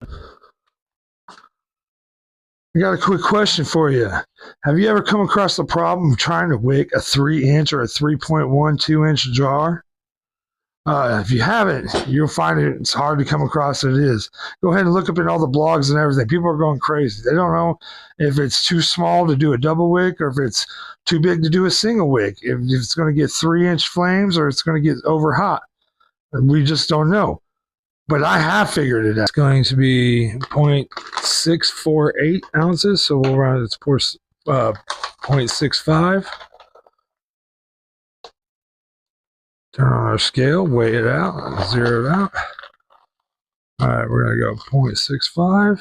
I got a quick question for you. Have you ever come across the problem of trying to wick a 3 inch or a 3.12 inch jar? If you haven't, you'll find it's hard to come across it is. Go ahead and look up in all the blogs and everything. People are going crazy. They don't know if it's too small to do a double wick or if it's too big to do a single wick. If it's going to get 3 inch flames or it's going to get over hot. We just don't know. But I have figured it out. It's going to be 0.648 ounces, so we'll run it for 0.65. Turn on our scale, weigh it out, zero it out. All right, we're going to go 0.65.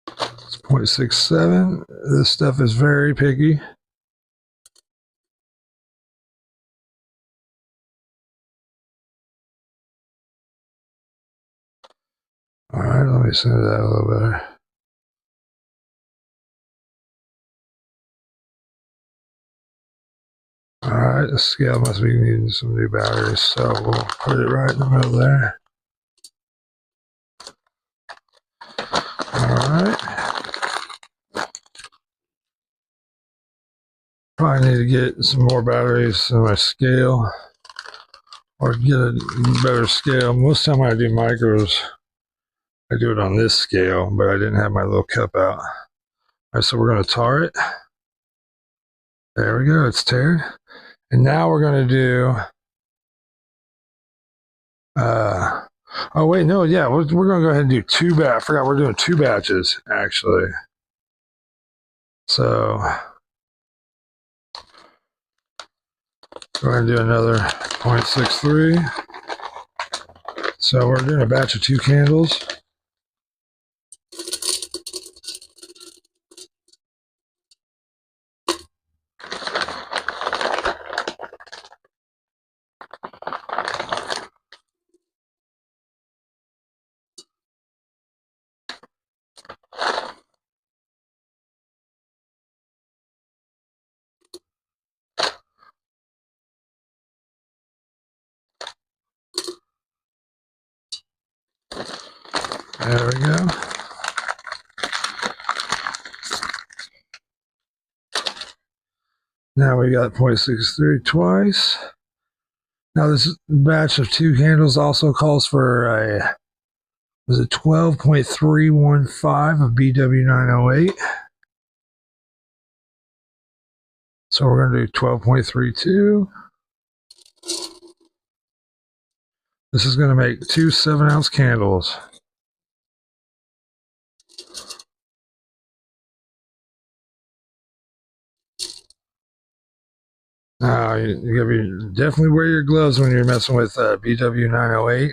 It's 0.67. This stuff is very picky. All right, let me send it out a little better. All right, the scale must be needing some new batteries, so we'll put it right in the middle there. All right. Probably need to get some more batteries in my scale or get a better scale. Most of the time I do micros, I do it on this scale, but I didn't have my little cup out. All right, so we're going to tar it. There we go, it's tared. And now we're going to do, oh wait, no, yeah, we're going to go ahead and do two batches. I forgot we're doing two batches, actually. So, go ahead and do another 0.63. So we're doing a batch of 2 candles. There we go. Now we got 0.63 twice. Now this batch of 2 candles also calls for a, was it 12.315 of BW908. So we're going to do 12.32. This is going to make 2 7-ounce candles. Now, you gotta be definitely wear your gloves when you're messing with BW908.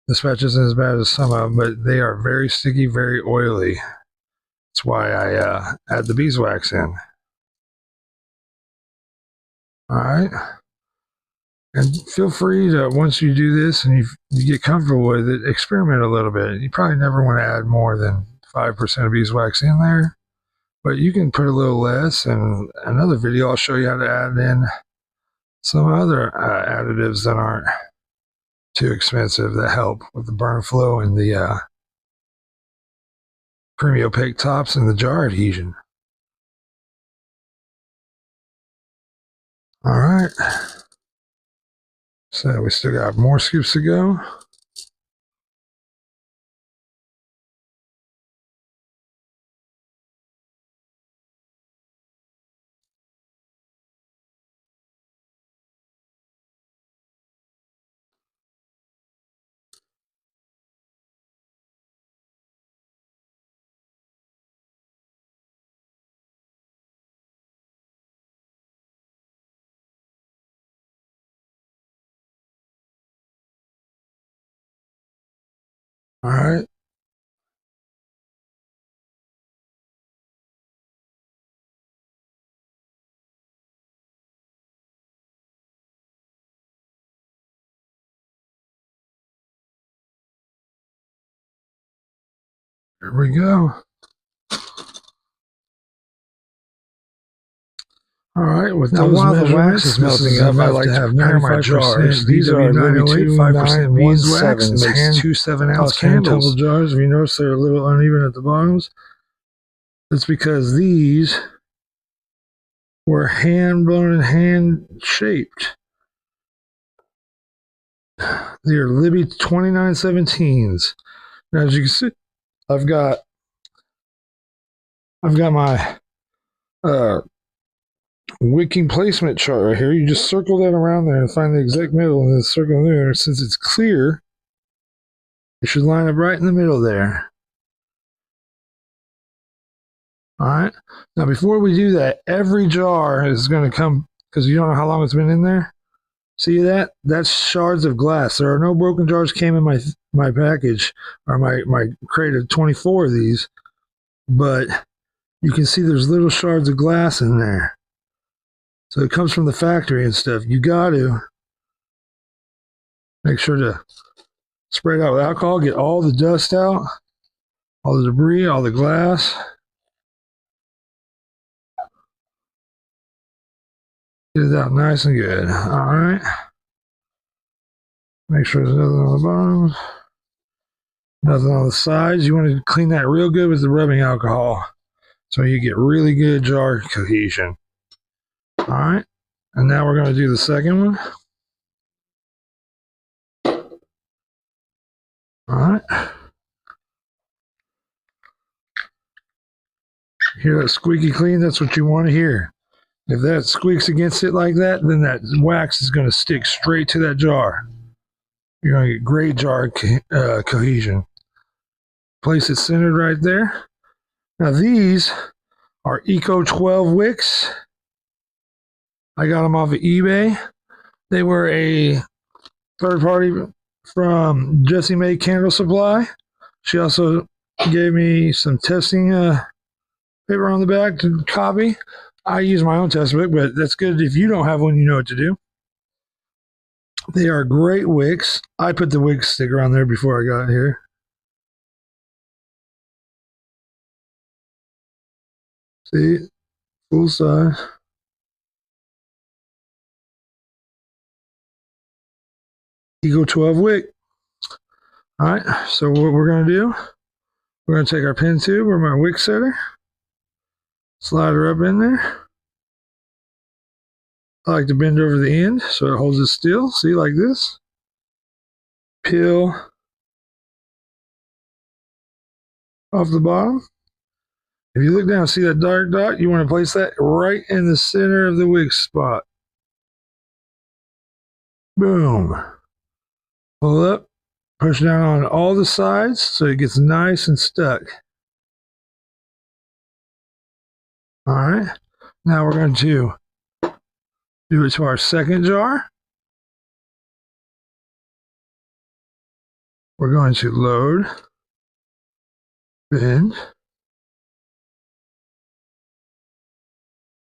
This batch isn't as bad as some of them, but they are very sticky, very oily. That's why I add the beeswax in. All right. And feel free to, once you do this and you get comfortable with it, experiment a little bit. You probably never want to add more than 5% of beeswax in there, but you can put a little less. And another video, I'll show you how to add in some other additives that aren't too expensive that help with the burn flow and the creamy opaque tops and the jar adhesion. All right. So we still got more scoops to go. All right. There we go. All right, with now, those while the wax is melting up, I like to have 95%. These are 92, 5% beeswax. It makes 2 7-ounce candles. Jars. If you notice they're a little uneven at the bottoms, that's because these were hand blown and hand shaped. They are Libby 2917s. Now, as you can see, I've got my wicking placement chart right here. You just circle that around there and find the exact middle and then circle there. Since it's clear, it should line up right in the middle there. All right. Now, before we do that, every jar is going to come, because you don't know how long it's been in there. See that? That's shards of glass. There are no broken jars came in my package, or my crate of 24 of these, but you can see there's little shards of glass in there. So it comes from the factory and stuff. You got to make sure to spray it out with alcohol, get all the dust out, all the debris, all the glass. Get it out nice and good. All right. Make sure there's nothing on the bottom, nothing on the sides. You want to clean that real good with the rubbing alcohol so you get really good jar cohesion. All right. And now we're going to do the second one. All right. Hear that squeaky clean? That's what you want to hear. If that squeaks against it like that, then that wax is going to stick straight to that jar. You're going to get great jar cohesion. Place it centered right there. Now these are Eco 12 wicks. I got them off of eBay. They were a third party from Jessie May Candle Supply. She also gave me some testing paper on the back to copy. I use my own test book, but that's good. If you don't have one, you know what to do. They are great wicks. I put the wick sticker on there before I got here. See, full size. Eco 12 wick. All right, so what we're going to do, we're going to take our pin tube or my wick setter, slide her up in there. I like to bend over the end so it holds it still. See, like this. Peel off the bottom. If you look down, see that dark dot? You want to place that right in the center of the wick spot. Boom. Pull up, push down on all the sides so it gets nice and stuck. All right. Now we're going to do it to our second jar. We're going to load, bend.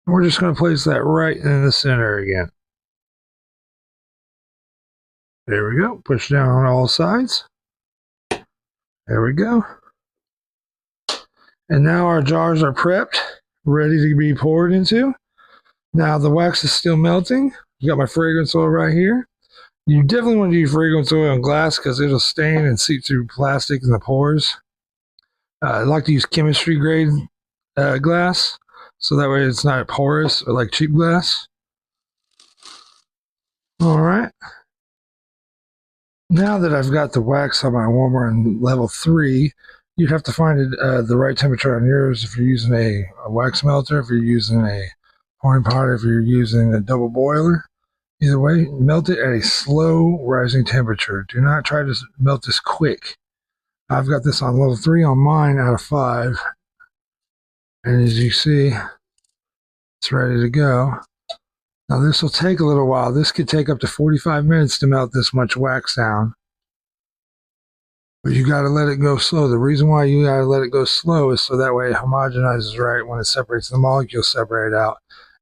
We're just going to place that right in the center again. There we go. Push down on all sides. There we go. And now our jars are prepped, ready to be poured into. Now the wax is still melting. You got my fragrance oil right here. You definitely want to use fragrance oil on glass because it'll stain and seep through plastic in the pores. I like to use chemistry grade glass, so that way it's not porous or like cheap glass. All right. Now that I've got the wax on my warmer on level 3, you'd have to find it the right temperature on yours if you're using a wax melter, if you're using a pouring pot, if you're using a double boiler. Either way, melt it at a slow rising temperature. Do not try to melt this quick. I've got this on level 3 on mine out of 5. And as you see, it's ready to go. Now this will take a little while. This could take up to 45 minutes to melt this much wax down. But you got to let it go slow. The reason why you got to let it go slow is so that way it homogenizes right. When it separates, the molecules separate out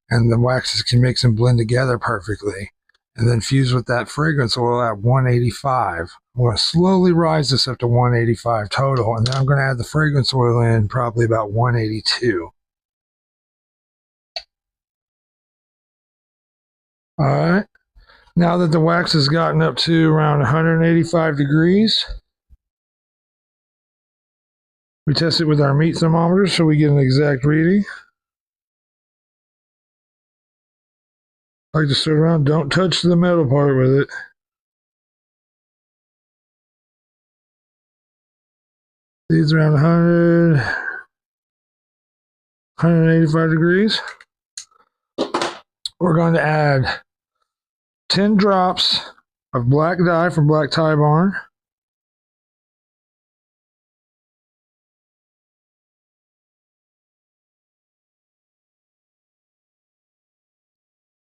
and the waxes can mix and blend together perfectly. and then fuse with that fragrance oil at 185. I'm going to slowly rise this up to 185 total, and then I'm going to add the fragrance oil in probably about 182. All right. Now that the wax has gotten up to around 185 degrees, we test it with our meat thermometer so we get an exact reading. I like to stir it around. Don't touch the metal part with it. These around 185 degrees. We're going to add 10 drops of black dye from Black Tie Barn.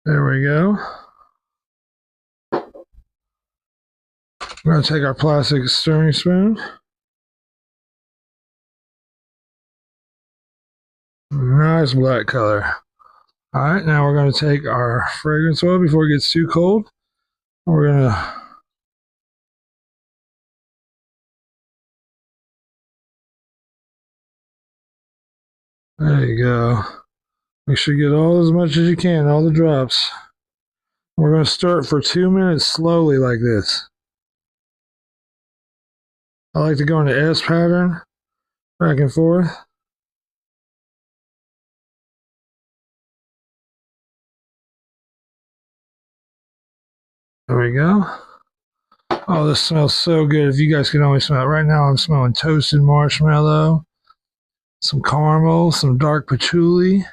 There we go. We're going to take our plastic stirring spoon. Nice black color. All right, now we're going to take our fragrance oil before it gets too cold. We're going to there you go. Make sure you get all as much as you can, all the drops. We're going to stir it for 2 minutes slowly like this. I like to go in the S pattern, back and forth. There we go. Oh, this smells so good. If you guys can only smell it. Right now I'm smelling toasted marshmallow, some caramel, some dark patchouli, a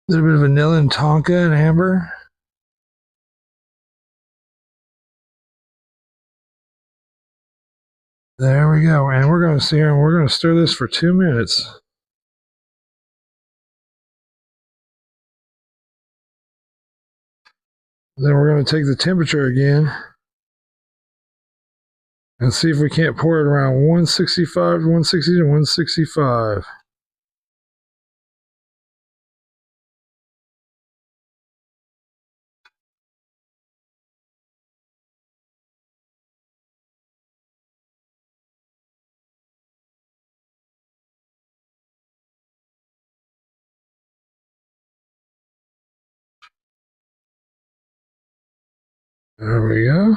little bit of vanilla and tonka and amber. There we go. And we're going to sit here and we're going to stir this for 2 minutes. Then we're going to take the temperature again and see if we can't pour it around 165 to 160 to 165. There we go.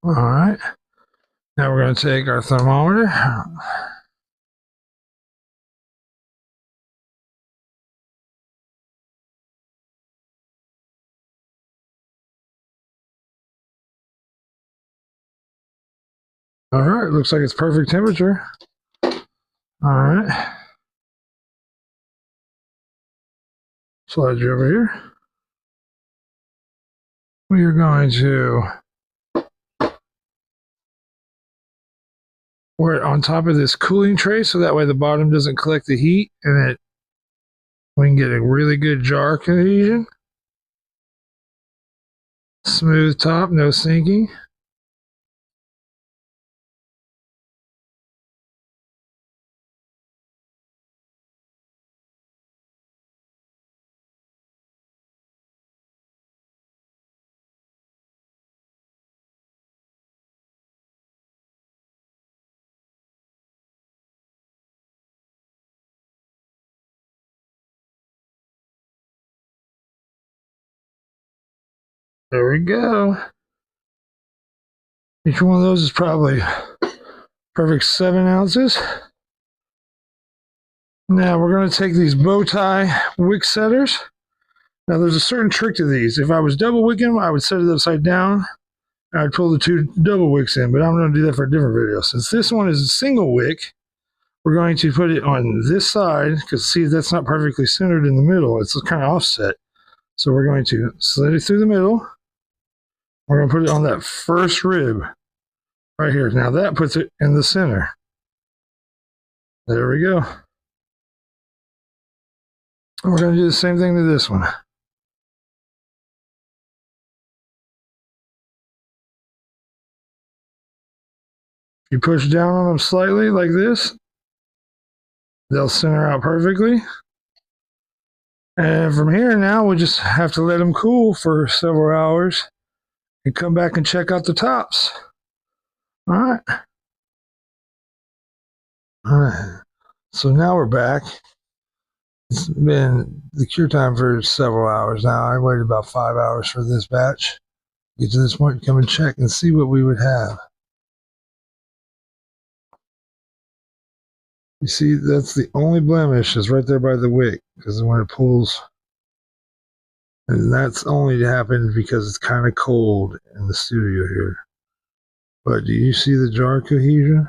All right. Now we're going to take our thermometer. All right, looks like it's perfect temperature. All right. Slide you over here. We are going to pour it on top of this cooling tray so that way the bottom doesn't collect the heat and we can get a really good jar cohesion. Smooth top, no sinking. There we go. Each one of those is probably perfect 7 ounces. Now we're going to take these bow tie wick setters. Now there's a certain trick to these. If I was double wicking them, I would set it upside down and I'd pull the 2 double wicks in, but I'm going to do that for a different video. Since this one is a single wick, we're going to put it on this side because see, that's not perfectly centered in the middle. It's kind of offset. So we're going to slit it through the middle. We're going to put it on that first rib right here. Now that puts it in the center. There we go. And we're going to do the same thing to this one. You push down on them slightly like this, they'll center out perfectly. And from here now, we just have to let them cool for several hours and come back and check out the tops. All right. All right. So now we're back. It's been the cure time for several hours now. I waited about 5 hours for this batch. Get to this point, come and check and see what we would have. You see, that's the only blemish is right there by the wick, because when it pulls, and that's only happened because it's kind of cold in the studio here. But do you see the jar cohesion?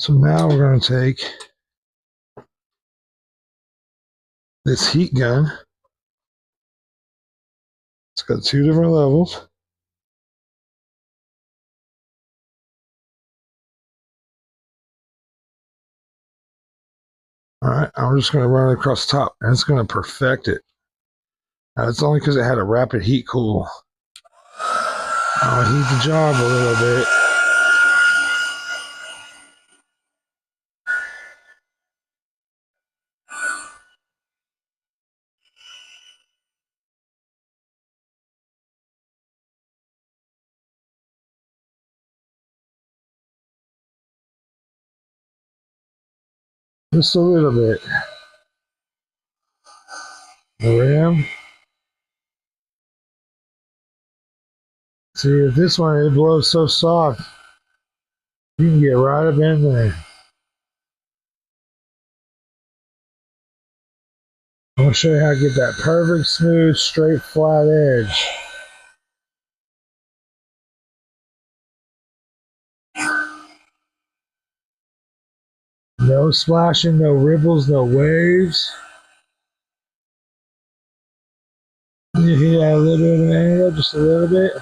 So now we're going to take this heat gun. It's got 2 different levels. All right, I'm just going to run it across the top, and it's going to perfect it. Now, it's only because it had a rapid heat cool. I'll heat the job a little bit. Just a little bit. The rim. See, if this one, it blows so soft, you can get right up in there. I'm going to show you how to get that perfect, smooth, straight, flat edge. No splashing, no ripples, no waves. You hear that a little bit of an angle, just a little bit.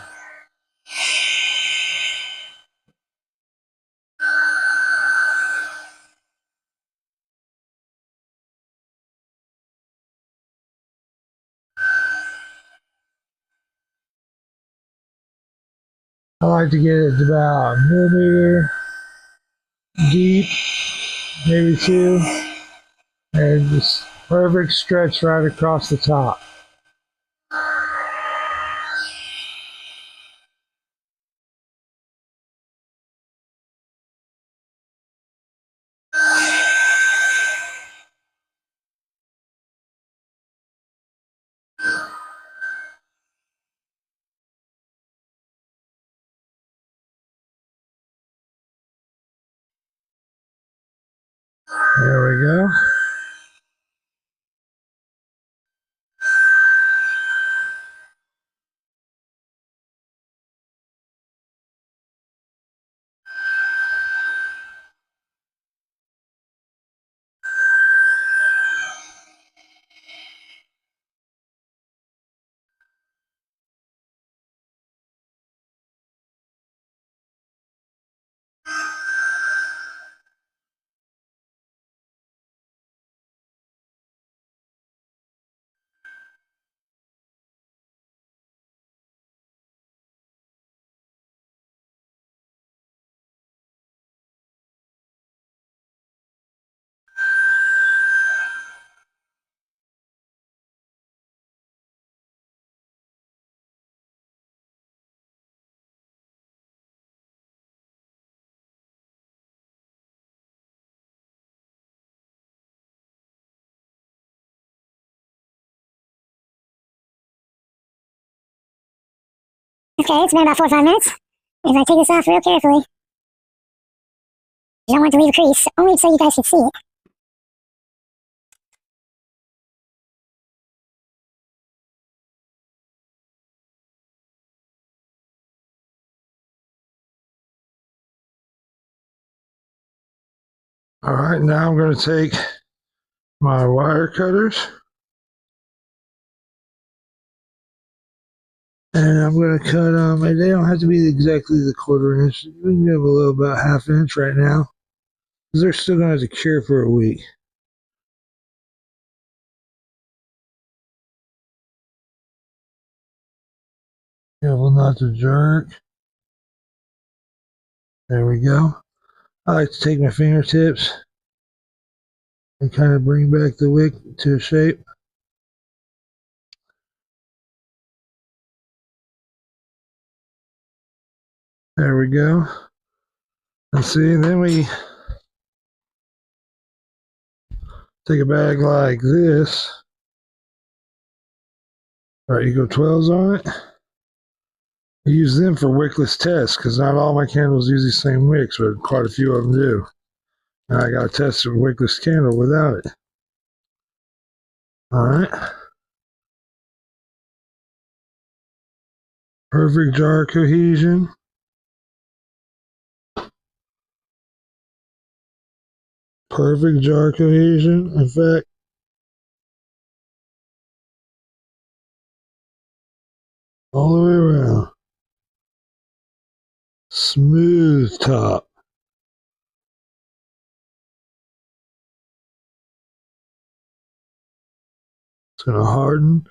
I like to get it about a millimeter deep, maybe 2, and just perfect stretch right across the top. There we go. Okay, it's been about 4 or 5 minutes. If I take this off real carefully, you don't want to leave a crease, only so you guys can see it. All right, now I'm going to take my wire cutters, and I'm going to cut them. And they don't have to be exactly the 1/4 inch. We can give them a little about 1/2 inch right now, because they're still going to have to cure for a week. Careful not to jerk. There we go. I like to take my fingertips and kind of bring back the wick to a shape. There we go. And see, then we take a bag like this. All right, Eco 12s on it. I use them for wickless tests because not all my candles use the same wicks, but quite a few of them do. And I got to test a wickless candle without it. All right. Perfect jar cohesion. Perfect jar cohesion. In fact, all the way around. Smooth top. It's going to harden